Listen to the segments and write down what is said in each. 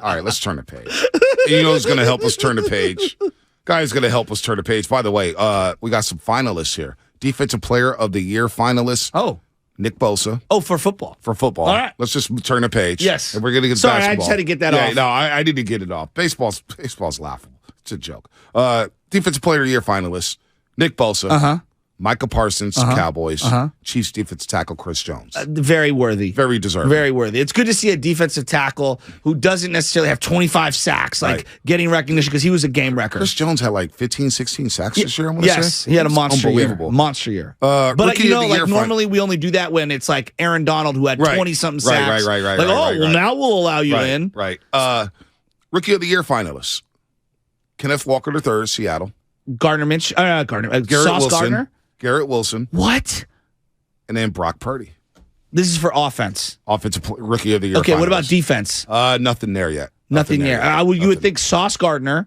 right, let's turn the page. You know who's going to help us turn the page? Guy's going to help us turn the page. By the way, we got some finalists here. Defensive Player of the Year finalists. Oh. Nick Bosa. Oh, for football. For football. All right. Let's just turn the page. Yes. And we're going to get Sorry, basketball. I just had to get that off. No, I need to get it off. Baseball's laughable. It's a joke. Defensive Player of the Year finalists. Nick Bosa. Micah Parsons, Cowboys. Chiefs defensive tackle Chris Jones. Very worthy. Very deserving. Very worthy. It's good to see a defensive tackle who doesn't necessarily have 25 sacks, getting recognition because he was a game wrecker. Chris Jones had like 15, 16 sacks this year, I want to say. He had a monster unbelievable year. Monster year. But normally we only do that when it's like Aaron Donald who had 20-something sacks. Right. Now we'll allow you in. Right. Rookie of the Year finalists. Kenneth Walker III, Seattle. Garrett Wilson. Garrett Wilson. What? And then Brock Purdy. This is for offense. Offensive Rookie of the Year. Okay, finalists. What about defense? Nothing there yet. Nothing there. You would think Sauce Gardner,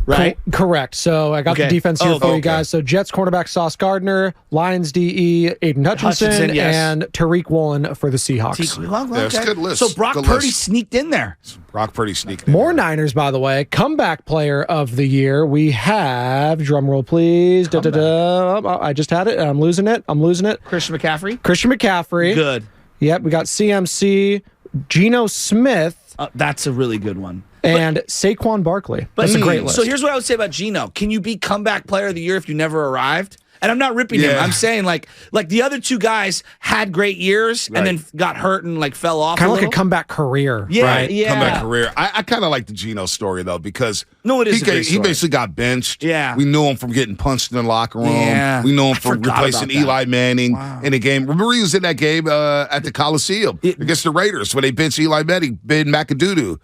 right? Correct. So I got the defense here for you guys. So Jets cornerback Sauce Gardner, Lions DE Aiden Hutchinson, and Tariq Woolen for the Seahawks. That's a good list. So Brock Purdy sneaked in there. More Niners, by the way. Comeback Player of the Year. We have, drum roll please. I just had it. I'm losing it. Christian McCaffrey. Good. Yep. We got CMC, Geno Smith. That's a really good one. And Saquon Barkley. That's a great list. So here's what I would say about Geno. Can you be comeback player of the year if you never arrived? And I'm not ripping him. I'm saying like the other two guys had great years and then got hurt and fell off. Kind of like a comeback career. Yeah. Comeback career. I kind of like the Geno story though because he basically got benched. Yeah. We knew him from getting punched in the locker room. Yeah. We knew him from replacing Eli Manning in a game. Remember he was in that game at the Coliseum against the Raiders when they benched Eli Manning, Ben McAdoo.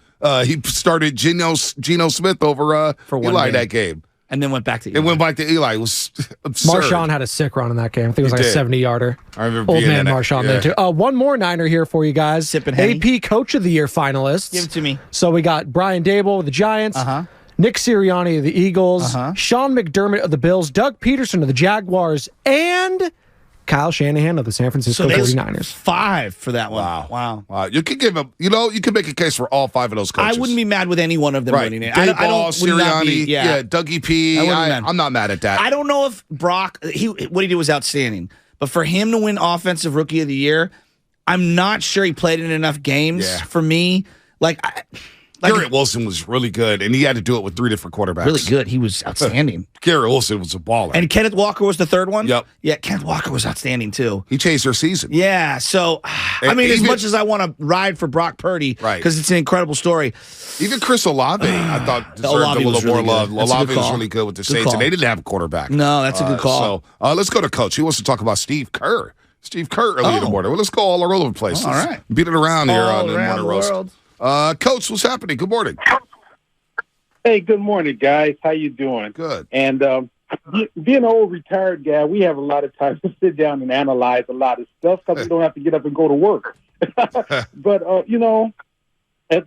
He started Geno Smith over for Eli that game. And then went back to Eli. It was absurd. Marshawn had a sick run in that game. I think it was like a 70-yarder. I remember Old man Marshawn there, too. One more Niner here for you guys. AP Coach of the Year finalists. Give it to me. So we got Brian Dable of the Giants, Nick Sirianni of the Eagles, Sean McDermott of the Bills, Doug Peterson of the Jaguars, and Kyle Shanahan of the San Francisco 49ers. 5 for that one. Wow. You could give him, you could make a case for all 5 of those coaches. I wouldn't be mad with any one of them winning it. Dayball, Sirianni, Dougie P. I'm not mad at that. I don't know if Brock, what he did was outstanding. But for him to win Offensive Rookie of the Year, I'm not sure he played in enough games for me. Garrett Wilson was really good, and he had to do it with 3 different quarterbacks. Really good. He was outstanding. Garrett Wilson was a baller. And Kenneth Walker was the third one? Yep. Yeah, Kenneth Walker was outstanding, too. He changed their season. Yeah, so, as much as I want to ride for Brock Purdy, because it's an incredible story. Even Chris Olave, I thought, deserved a little more love. Olave was really good with the Saints, and they didn't have a quarterback. No, that's a good call. So, let's go to Coach. He wants to talk about Steve Kerr. Steve Kerr early in the morning. Well, let's go all over the place. All right. Beat it around here on the Morning Roast. World. Coach, what's happening? Good morning. Hey, good morning, guys. How you doing? Good. And being an old retired guy, we have a lot of time to sit down and analyze a lot of stuff because we don't have to get up and go to work. But, as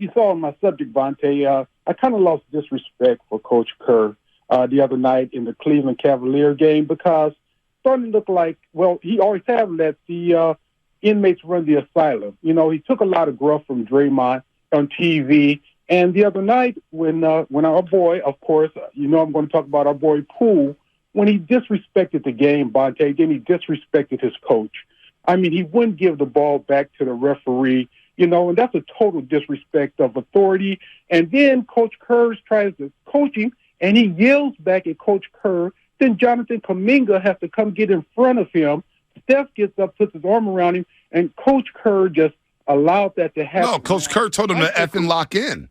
you saw in my subject, Vontae, I kind of lost disrespect for Coach Kerr the other night in the Cleveland Cavalier game because starting to look like, he always has let the inmates run the asylum. He took a lot of gruff from Draymond on TV. And the other night, when our boy, of course, I'm going to talk about our boy Poole, when he disrespected the game, Bonte, then he disrespected his coach. I mean, he wouldn't give the ball back to the referee, and that's a total disrespect of authority. And then Coach Kerr tries to coach him, and he yells back at Coach Kerr. Then Jonathan Kuminga has to come get in front of him. Steph gets up, puts his arm around him, and Coach Kerr just allowed that to happen. No, Coach Kerr told him to effing lock in.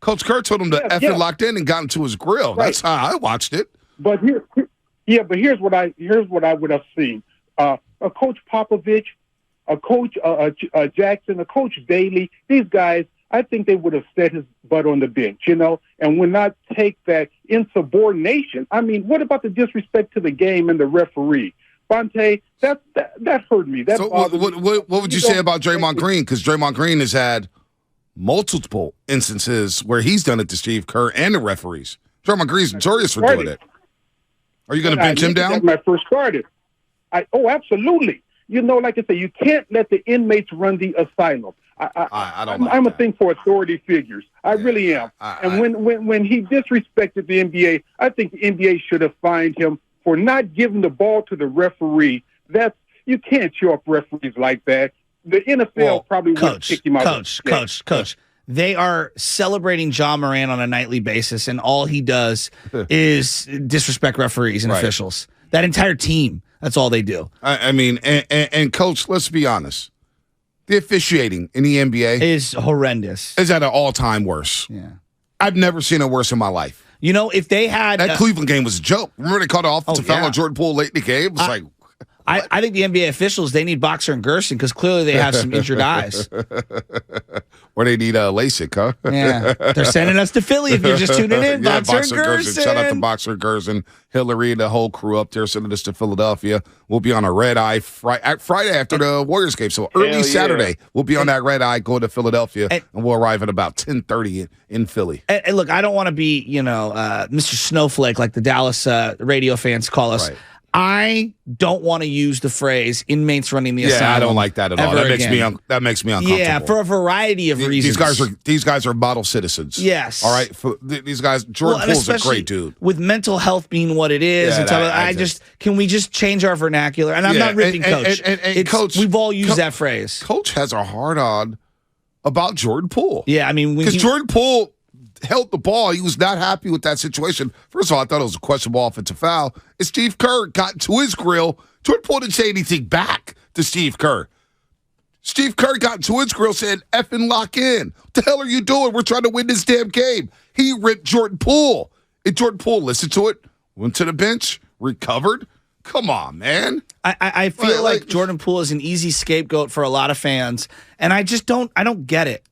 Coach Kerr told him to effing locked in and got into his grill. Right. That's how I watched it. But here's what I would have seen: a Coach Popovich, a Coach Jackson, a Coach Daly. These guys, I think they would have set his butt on the bench, and would not take that insubordination. I mean, what about the disrespect to the game and the referee? Bonte, that hurt me. So what would you say about Draymond Green? Because Draymond Green has had multiple instances where he's done it to Steve Kerr and the referees. Draymond Green's notorious for doing it. Are you going to bench him down? When I first started. Absolutely. Like I say, you can't let the inmates run the asylum. I'm a thing for authority figures. I really am. And when he disrespected the NBA, I think the NBA should have fined him for not giving the ball to the referee. You can't show up referees like that. The NFL probably would kick him out. Coach. They are celebrating John Moran on a nightly basis, and all he does is disrespect referees and officials. That entire team, that's all they do. I mean, and Coach, let's be honest. The officiating in the NBA is horrendous. Is at an all-time worst. Yeah. I've never seen it worse in my life. You know, if they had... That Cleveland game was a joke. Remember they called an offensive foul on Jordan Poole late in the game? It was like... I think the NBA officials, they need Boxer and Gerson because clearly they have some injured eyes. Or they need LASIK, huh? Yeah. They're sending us to Philly if you're just tuning in. Boxer and Gerson. Shout out to Boxer and Gerson, Hillary, and the whole crew up there sending us to Philadelphia. We'll be on a red eye Friday after the Warriors game. So early Saturday, we'll be on that red eye going to Philadelphia, and we'll arrive at about 10:30 in Philly. And look, I don't want to be, Mr. Snowflake like the Dallas radio fans call us. Right. I don't want to use the phrase inmates running the asylum. Yeah, I don't like that at all. That makes me uncomfortable. Yeah, for a variety of reasons. These guys are model citizens. Yes. All right. These guys, Jordan Poole's a great dude. With mental health being what it is, can we just change our vernacular? And I'm not ripping Coach. And Coach, we've all used that phrase. Coach has a hard on about Jordan Poole. Yeah, I mean, because Jordan Poole held the ball. He was not happy with that situation. First of all, I thought it was a questionable offensive foul. And Steve Kerr got into his grill. Jordan Poole didn't say anything back to Steve Kerr. Steve Kerr got into his grill, said, effing lock in. What the hell are you doing? We're trying to win this damn game. He ripped Jordan Poole. And Jordan Poole listened to it, went to the bench, recovered. Come on, man. I feel like Jordan Poole is an easy scapegoat for a lot of fans. And I don't get it.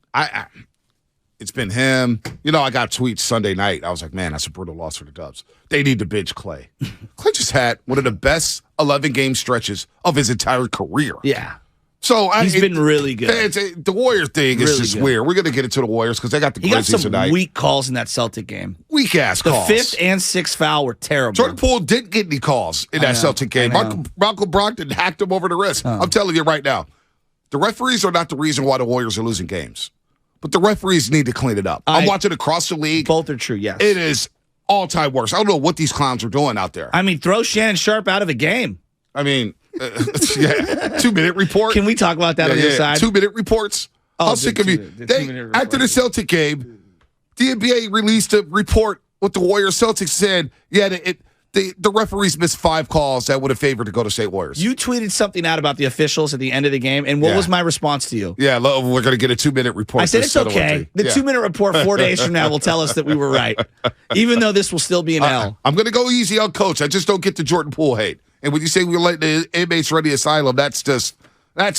It's been him. I got tweets Sunday night. I was like, man, that's a brutal loss for the Dubs. They need to bench Clay. Clay just had one of the best 11-game stretches of his entire career. Yeah. So he's been really good. The Warrior thing is just weird. We're going to get into the Warriors because they got the Grizzlies tonight. He got some weak calls in that Celtic game. Weak-ass calls. The 5th and 6th foul were terrible. Jordan Poole didn't get any calls in that Celtic game. Michael Brogdon hacked him over the wrist. I'm telling you right now, the referees are not the reason why the Warriors are losing games. But the referees need to clean it up. I'm watching across the league. Both are true, yes. It is all-time worst. I don't know what these clowns are doing out there. I mean, throw Shannon Sharp out of the game. I mean, 2-minute report. Can we talk about that on the other side? 2-minute reports. How sick of you? After the Celtic game, the NBA released a report with the Warriors. Celtics said, the referees missed 5 calls that would have favored the Golden State Warriors. You tweeted something out about the officials at the end of the game, and what was my response to you? Yeah, we're going to get a 2-minute report. I said it's okay. The 2-minute report 4 days from now will tell us that we were right, even though this will still be an L. I'm going to go easy on Coach. I just don't get the Jordan Poole hate. And when you say we're letting the inmates run the asylum, that's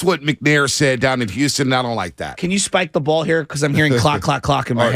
what McNair said down in Houston, and I don't like that. Can you spike the ball here? Because I'm hearing clock, clock, clock in my head.